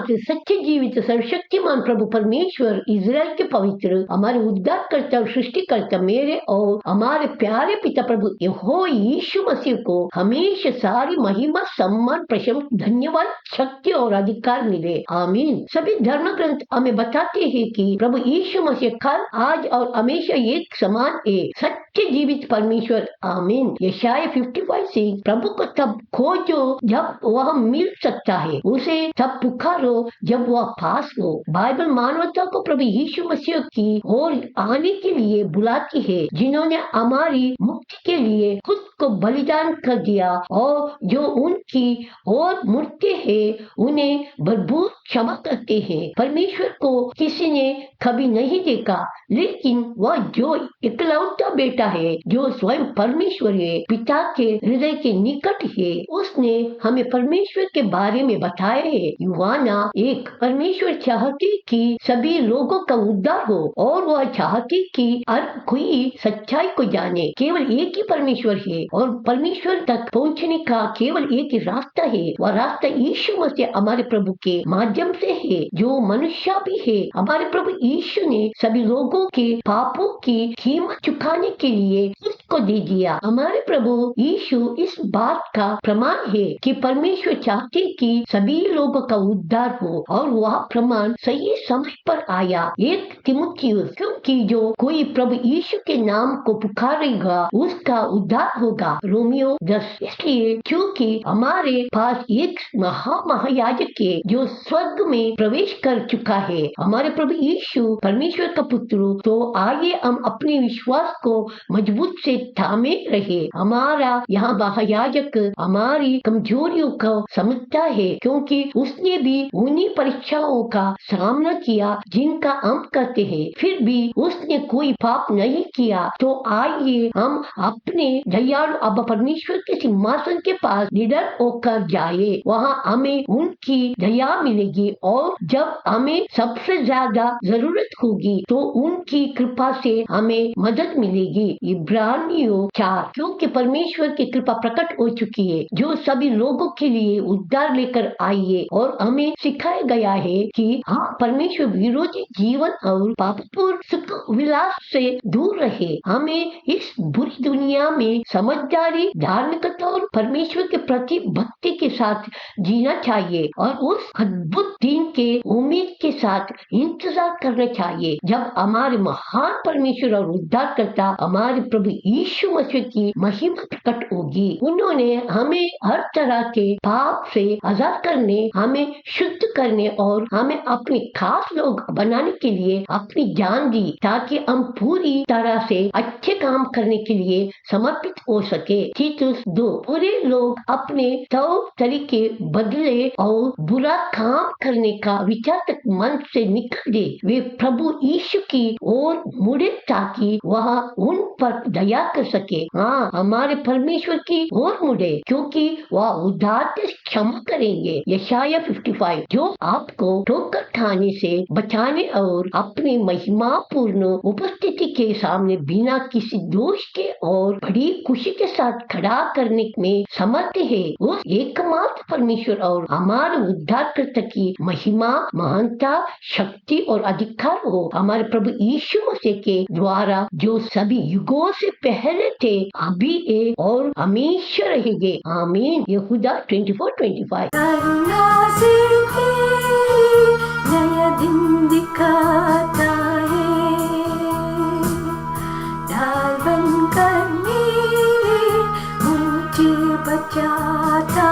एकमात्र सच्चे जीवित सर्वशक्तिमान प्रभु परमेश्वर इज़राइल के पवित्र हमारे उद्धारकर्ता और सृष्टिकर्ता मेरे और हमारे प्यारे पिता प्रभु यहोवा यीशु मसीह को हमेशा सारी महिमा सम्मान प्रशंसा धन्यवाद शक्ति और अधिकार मिले आमीन। सभी धर्म ग्रंथ हमें बताते हैं कि प्रभु यीशु मसीह कल आज और हमेशा एक समान है, सच्चे जीवित परमेश्वर आमीन। यशाया 55 से प्रभु को तब खोजो जब वह मिल सकता है, उसे तब पुकारो जब वह पास हो। बाइबल मानवता को प्रभु यीशु मसीह की ओर आने के लिए बुलाती है, जिन्होंने हमारी मुक्ति के लिए खुद को बलिदान कर दिया और जो उनकी ओर मुड़ते हैं उन्हें भरपूर क्षमा करते हैं। परमेश्वर को किसी ने कभी नहीं देखा, लेकिन वह जो इकलौता बेटा है जो स्वयं परमेश्वर है, पिता के हृदय के निकट है, उसने हमें परमेश्वर के बारे में बताया है। यूहन्ना 1 परमेश्वर चाहते कि सभी लोगों का उद्धार हो और वह चाहते कि हर कोई सच्चाई को जाने। केवल एक ही परमेश्वर है और परमेश्वर तक पहुंचने का केवल एक ही रास्ता है। वह रास्ता यीशु मसीह हमारे प्रभु के माध्यम से है, जो मनुष्य भी है। हमारे प्रभु यीशु ने सभी लोगों के पापों की कीमत चुकाने के लिए उसको दे दिया। हमारे प्रभु यीशु इस बात का प्रमाण है कि परमेश्वर चाहते कि सभी लोगों का उद्धार हो और वह प्रमाण सही समय पर आया। 1 तीमुथियुस क्योंकि जो कोई प्रभु यीशु के नाम को पुकारेगा उसका उद्धार होगा। रोमियो 10 इसलिए क्योंकि हमारे पास एक महायाजक है जो स्वर्ग में प्रवेश कर चुका है, हमारे प्रभु यीशु परमेश्वर का पुत्र। तो आइए हम अपने विश्वास को मजबूत से थामे रहे। हमारा यहाँ महायाजक हमारी कमजोरियों को समझता है, क्योंकि उसने भी उन्हीं परीक्षाओं का सामना किया जिनका हम करते हैं, फिर भी उसने कोई पाप नहीं किया। तो आइए हम अपने दयालु अब्बा परमेश्वर के सिंहासन के पास निडर होकर जाए। वहाँ हमें उनकी दया मिलेगी और जब हमें सबसे ज्यादा जरूरत होगी तो उनकी कृपा से हमें मदद मिलेगी। इब्रानियों 4 क्योंकि परमेश्वर की कृपा प्रकट हो चुकी है जो सभी लोगों के लिए उद्धार लेकर आई है, और हमें सिखाया गया है कि हम परमेश्वर विरोधी जीवन और पापपूर्ण सुख विलास से दूर रहे। हमें इस बुरी दुनिया में समझदारी, धार्मिकता और परमेश्वर के प्रति भक्ति के साथ जीना चाहिए और उस अद्भुत दिन के उम्मीद के साथ इंतजार करना चाहिए जब हमारे महान परमेश्वर और उद्धारकर्ता हमारे प्रभु यीशु मसीह की महिमा प्रकट होगी। उन्होंने हमें हर तरह के पाप से आजाद करने, हमें शुद्ध करने और हमें अपने खास लोग बनाने के लिए अपनी जान दी, ताकि हम पूरी तरह से अच्छे काम करने के लिए समर्पित हो सके। तीतुस 2 बुरे लोग अपने तौर तरीके बदले और बुरा काम करने का विचार तक मन से निकल दे। वे प्रभु यीशु की ओर मुड़े ताकि वह उन पर दया कर सके। हाँ, हमारे परमेश्वर की ओर मुड़े क्योंकि वह उद्धार से क्षमा करेंगे। यशाया 55 जो आपको ठोकर खाने से बचाने और अपनी महिमा पूर्ण उपस्थिति के सामने बिना किसी दोष के और बड़ी खुशी के साथ खड़ा करने में समर्थ है। उस एकमात्र परमेश्वर और हमारे उद्धारकर्ता की महिमा, महानता, शक्ति और अधिकार हो हमारे प्रभु यीशु मसीह के द्वारा, जो सभी युगों से पहले थे, अभी है और हमेशा रहेंगे। आमीन। यहूदा 24:25 नया दिन दिखाता है, ढाल बनकर मेरे मुझे बचाता